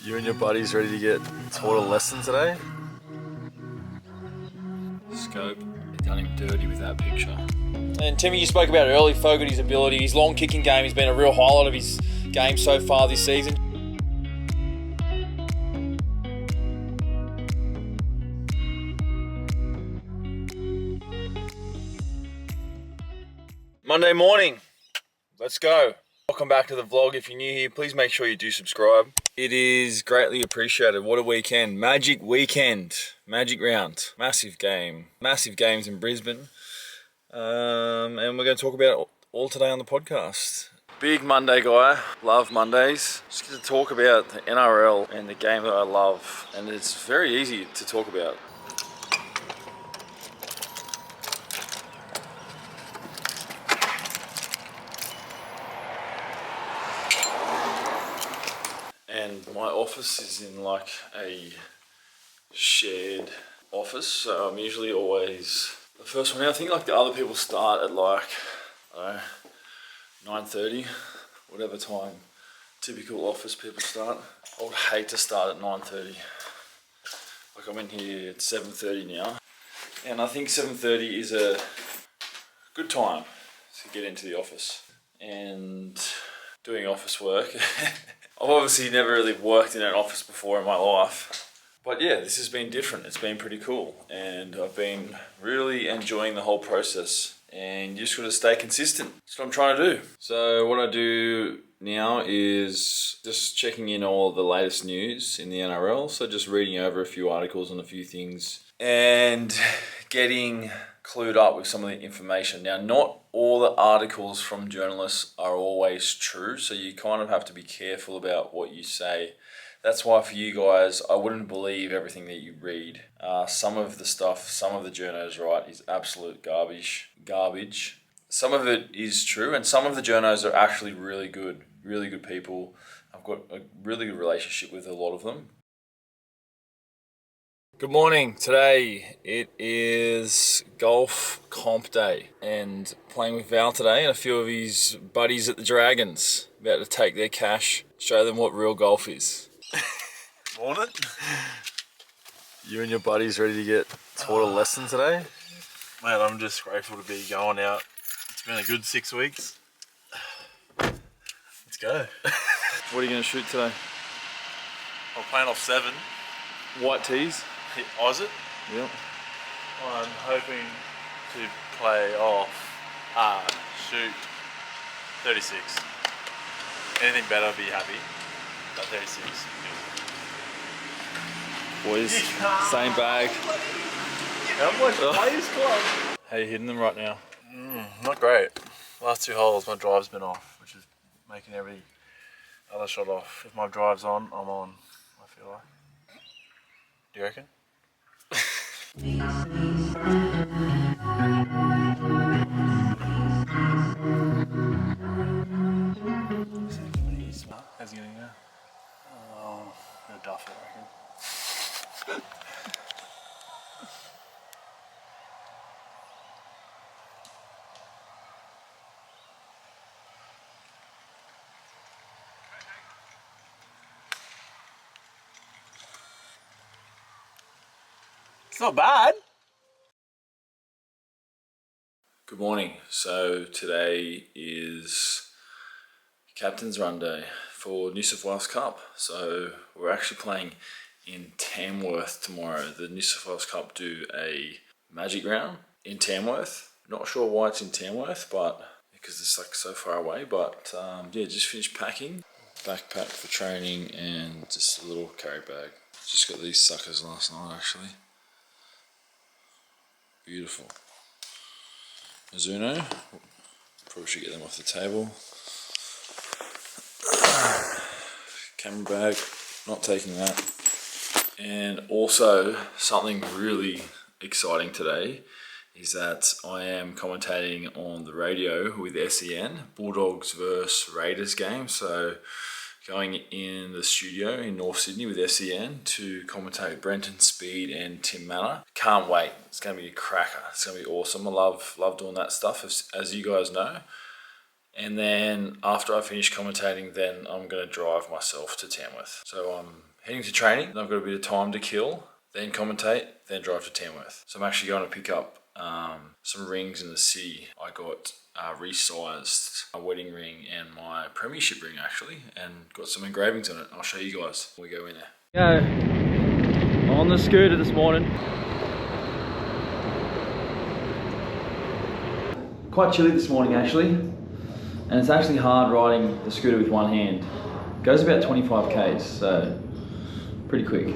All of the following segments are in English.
You and your buddies ready to get taught a lesson today? Scope done him dirty with that picture. And Timmy, you spoke about early Fogarty's ability. His long kicking game has been a real highlight of his game so far this season. Monday morning, let's go. Welcome back to the vlog. If you're new here, please make sure you do subscribe. It is greatly appreciated. What a weekend. Magic weekend. Magic round. Massive game. Massive games in Brisbane. And we're going to talk about it all today on the podcast. Big Monday guy. Love Mondays. Just going to talk about the NRL and the game that I love. And it's very easy to talk about. And my office is in like a shared office, so I'm usually always the first one out. I think like the other people start at like, I don't know, 9:30, whatever time typical office people start. I would hate to start at 9:30. Like I'm in here at 7:30 now, and I think 7:30 is a good time to get into the office and doing office work. I've obviously never really worked in an office before in my life, but yeah, this has been different. It's been pretty cool, and I've been really enjoying the whole process, and you just gotta stay consistent. That's what I'm trying to do. So what I do now is just checking in all the latest news in the NRL, so just reading over a few articles on a few things, and getting clued up with some of the information. Now, not all the articles from journalists are always true, so you kind of have to be careful about what you say. That's why for you guys, I wouldn't believe everything that you read. Some of the stuff, some of the journos write is absolute garbage. Some of it is true, and some of the journos are actually really good people. I've got a really good relationship with a lot of them. Good morning. Today it is golf comp day and playing with Val today and a few of his buddies at the Dragons. About to take their cash, show them what real golf is. Morning. You and your buddies ready to get taught a lesson today? Man, I'm just grateful to be going out. It's been a good 6 weeks. Let's go. What are you going to shoot today? I'm playing off 7. White tees? Was it? Yep. I'm hoping to play off, shoot 36. Anything better, I'll be happy. But 36. Boys, same bag. How much players club? How you hitting them right now? Not great. Last 2 holes, my drive's been off, which is making every other shot off. If my drive's on, I'm on, I feel like. Do you reckon? How's it getting now? A duff, I reckon. It's not bad. Good morning. So today is Captain's Run Day for New South Wales Cup. So we're actually playing in Tamworth tomorrow. The New South Wales Cup do a Magic round in Tamworth. Not sure why it's in Tamworth, but because it's like so far away. But yeah, just finished packing. Backpack for training and just a little carry bag. Just got these suckers last night actually. Beautiful. Mizuno, probably should get them off the table. Camera bag, not taking that. And also something really exciting today is that I am commentating on the radio with SEN, Bulldogs versus Raiders game. So going in the studio in North Sydney with SEN to commentate Brenton Speed and Tim Manor. Can't wait. It's going to be a cracker. It's going to be awesome. I love doing that stuff, as you guys know. And then after I finish commentating, then I'm going to drive myself to Tamworth. So I'm heading to training. I've got a bit of time to kill, then commentate, then drive to Tamworth. So I'm actually going to pick up some rings in the city. I got resized my wedding ring and my premiership ring actually, and got some engravings on it. I'll show you guys when we go in there. Yeah, on the scooter this morning. Quite chilly this morning actually, and it's actually hard riding the scooter with one hand. It goes about 25 k's, so pretty quick.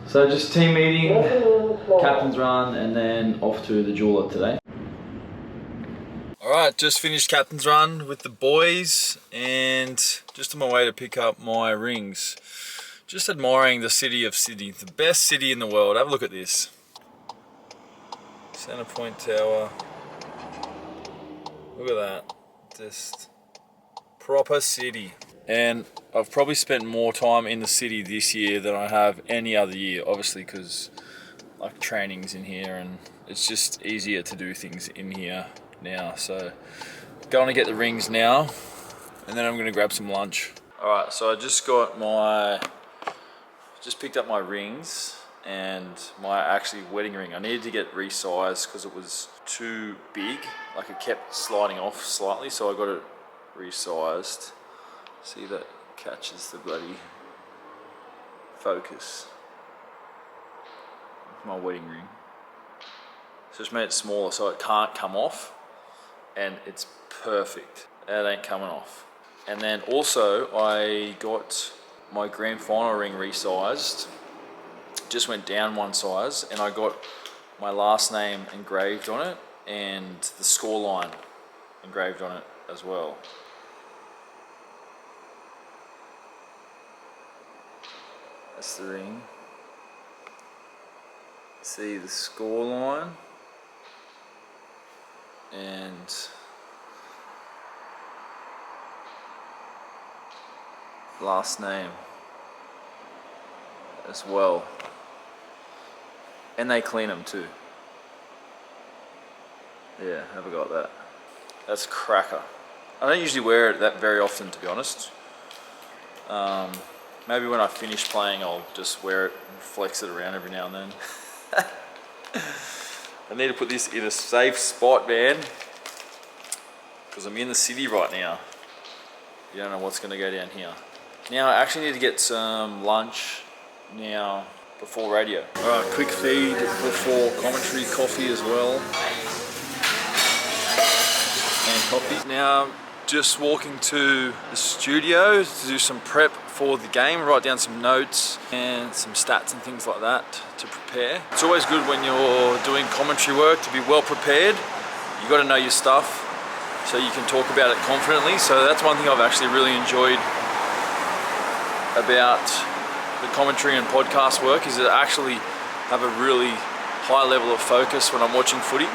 So just team meeting, captain's run, and then off to the jeweler today. Alright, just finished captain's run with the boys and just on my way to pick up my rings. Just admiring the city of Sydney, the best city in the world. Have a look at this. Centre Point Tower. Look at that. Just proper city. And I've probably spent more time in the city this year than I have any other year, obviously because like training's in here and it's just easier to do things in here now. So going to get the rings now and then I'm going to grab some lunch. Alright, so I just picked up my rings and my actually wedding ring. I needed to get resized because it was too big, like it kept sliding off slightly, so I got it resized. See, that catches the bloody focus with my wedding ring. So just made it smaller so it can't come off, and it's perfect. That ain't coming off. And then also I got my grand final ring resized. Just went down one size, and I got my last name engraved on it and the score line engraved on it as well. That's the ring. See the score line and last name as well. And they clean them too. Yeah, have a go at that. That's cracker. I don't usually wear it that very often, to be honest. Maybe when I finish playing, I'll just wear it and flex it around every now and then. I need to put this in a safe spot, man, because I'm in the city right now. You don't know what's going to go down here. Now, I actually need to get some lunch now before radio. Alright, quick feed before commentary, coffee as well. And coffee. Now, just walking to the studio to do some prep for the game, write down some notes and some stats and things like that to prepare. It's always good when you're doing commentary work to be well prepared. You got to know your stuff so you can talk about it confidently. So that's one thing I've actually really enjoyed about the commentary and podcast work, is that I actually have a really high level of focus when I'm watching footy.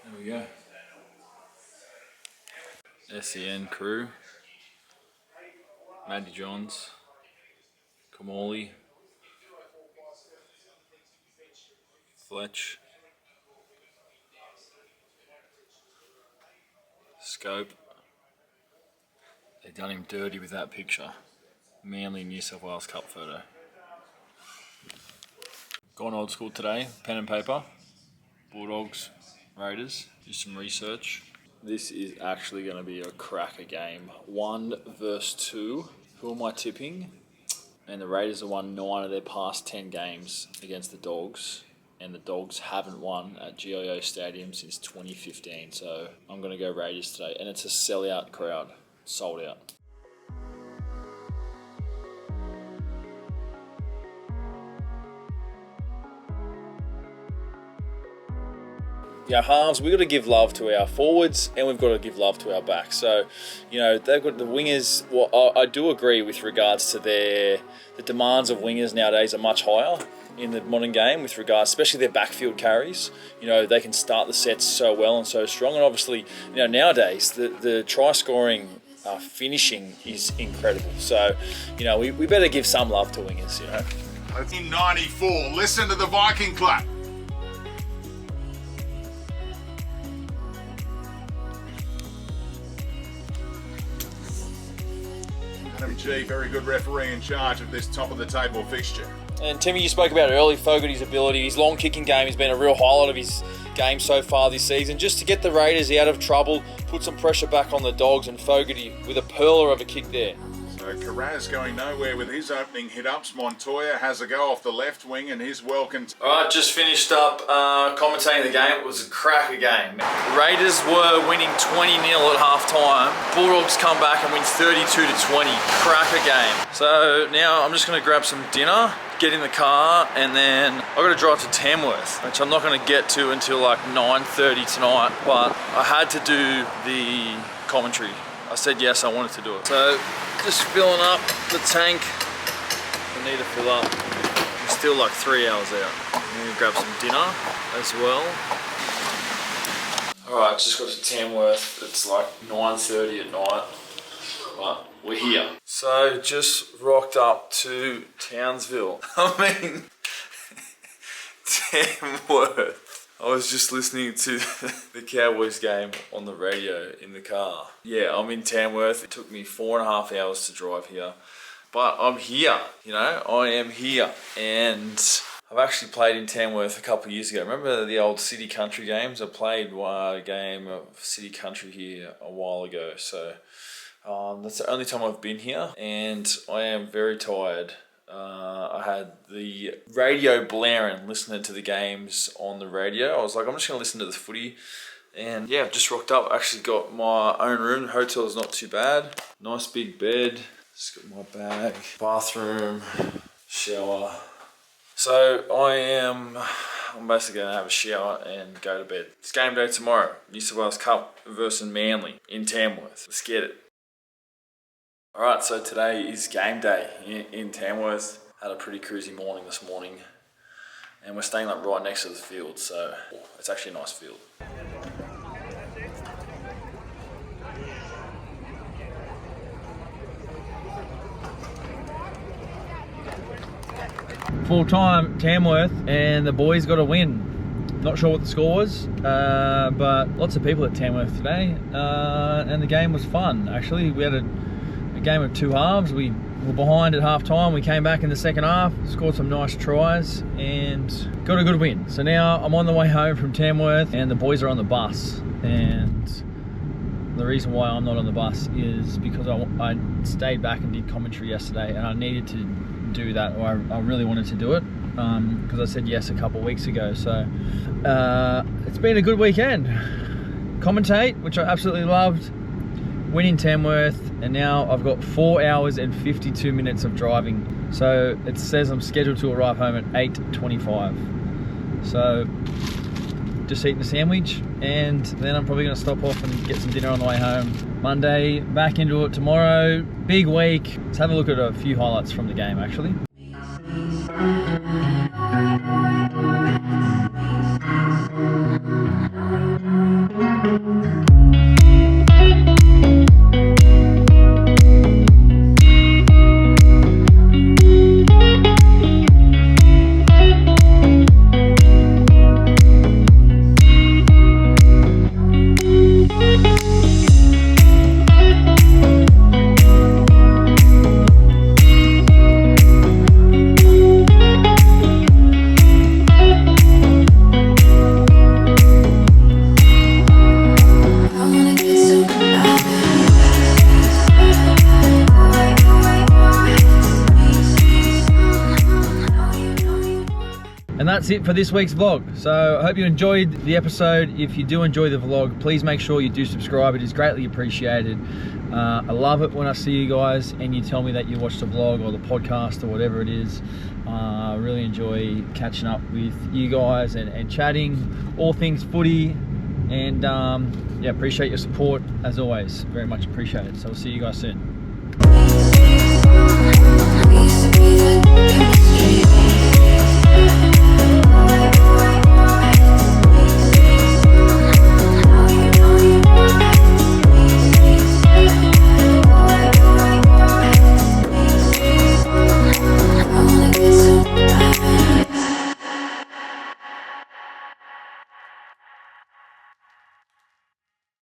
There we go. SEN crew. Matty Johns. Kamali. Fletch. Scope. They done him dirty with that picture. Manly New South Wales Cup photo. Gone old school today, pen and paper. Bulldogs, Raiders, do some research. This is actually going to be a cracker game. 1 versus 2. Who am I tipping? And the Raiders have won 9 of their past 10 games against the Dogs. And the Dogs haven't won at GIO Stadium since 2015. So I'm going to go Raiders today. And it's a sellout crowd. Sold out. Our halves, we've got to give love to our forwards and we've got to give love to our backs. So, you know, they've got the wingers. Well, I do agree with regards to the demands of wingers nowadays are much higher. in the modern game with regards, especially their backfield carries. You know, they can start the sets so well and so strong. And obviously, you know, nowadays the try scoring finishing is incredible. So, you know, we better give some love to wingers, you know. 1994, listen to the Viking clap. Adam G, very good referee in charge of this top of the table fixture. And Timmy, you spoke about early Fogarty's ability. His long kicking game has been a real highlight of his game so far this season. Just to get the Raiders out of trouble, put some pressure back on the Dogs, and Fogarty with a pearler of a kick there. So Carraz going nowhere with his opening hit-ups. Montoya has a go off the left wing and he's well contained. Alright, just finished up commentating the game. It was a cracker game. The Raiders were winning 20-0 at half-time. Bulldogs come back and win 32-20. Cracker game. So now I'm just going to grab some dinner, get in the car, and then I've got to drive to Tamworth, which I'm not going to get to until like 9:30 tonight, but I had to do the commentary. I said yes, I wanted to do it. So just filling up the tank. I need to fill up. I'm still like 3 hours out. I'm gonna grab some dinner as well. Alright, just got to Tamworth. It's like 9:30 at night, but we're here. So just rocked up to Townsville. I mean, Tamworth. I was just listening to the Cowboys game on the radio in the car. Yeah, I'm in Tamworth. It took me 4.5 hours to drive here. But I'm here, you know, I am here. And I've actually played in Tamworth a couple of years ago. Remember the old City Country games? I played a game of City Country here a while ago. So that's the only time I've been here. And I am very tired. I had the radio blaring, listening to the games on the radio. I was like, I'm just going to listen to the footy. And yeah, I've just rocked up. I actually got my own room. The hotel is not too bad. Nice big bed. Just got my bag. Bathroom. Shower. So I'm basically going to have a shower and go to bed. It's game day tomorrow. New South Wales Cup versus Manly in Tamworth. Let's get it. Alright, so today is game day in Tamworth. Had a pretty cruisy morning this morning. And we're staying like right next to the field, so it's actually a nice field. Full-time Tamworth, and the boys got a win. Not sure what the score was, but lots of people at Tamworth today, and the game was fun. Actually, we had a game of two halves. We were behind at half time. We came back in the second half, scored some nice tries, and got a good win. So now I'm on the way home from Tamworth, and the boys are on the bus. And the reason why I'm not on the bus is because I stayed back and did commentary yesterday, and I needed to do that, or I really wanted to do it, because I said yes a couple of weeks ago. So it's been a good weekend. Commentate, which I absolutely loved. Win in Tamworth, and now I've got 4 hours and 52 minutes of driving. So it says I'm scheduled to arrive home at 8:25. So just eating a sandwich, and then I'm probably going to stop off and get some dinner on the way home. Monday, back into it tomorrow. Big week. Let's have a look at a few highlights from the game, actually. And that's it for this week's vlog. So I hope you enjoyed the episode. If you do enjoy the vlog, please make sure you do subscribe. It is greatly appreciated. I love it when I see you guys and you tell me that you watched the vlog or the podcast or whatever it is. I really enjoy catching up with you guys and chatting all things footy. And yeah, appreciate your support as always. Very much appreciated. So I'll see you guys soon.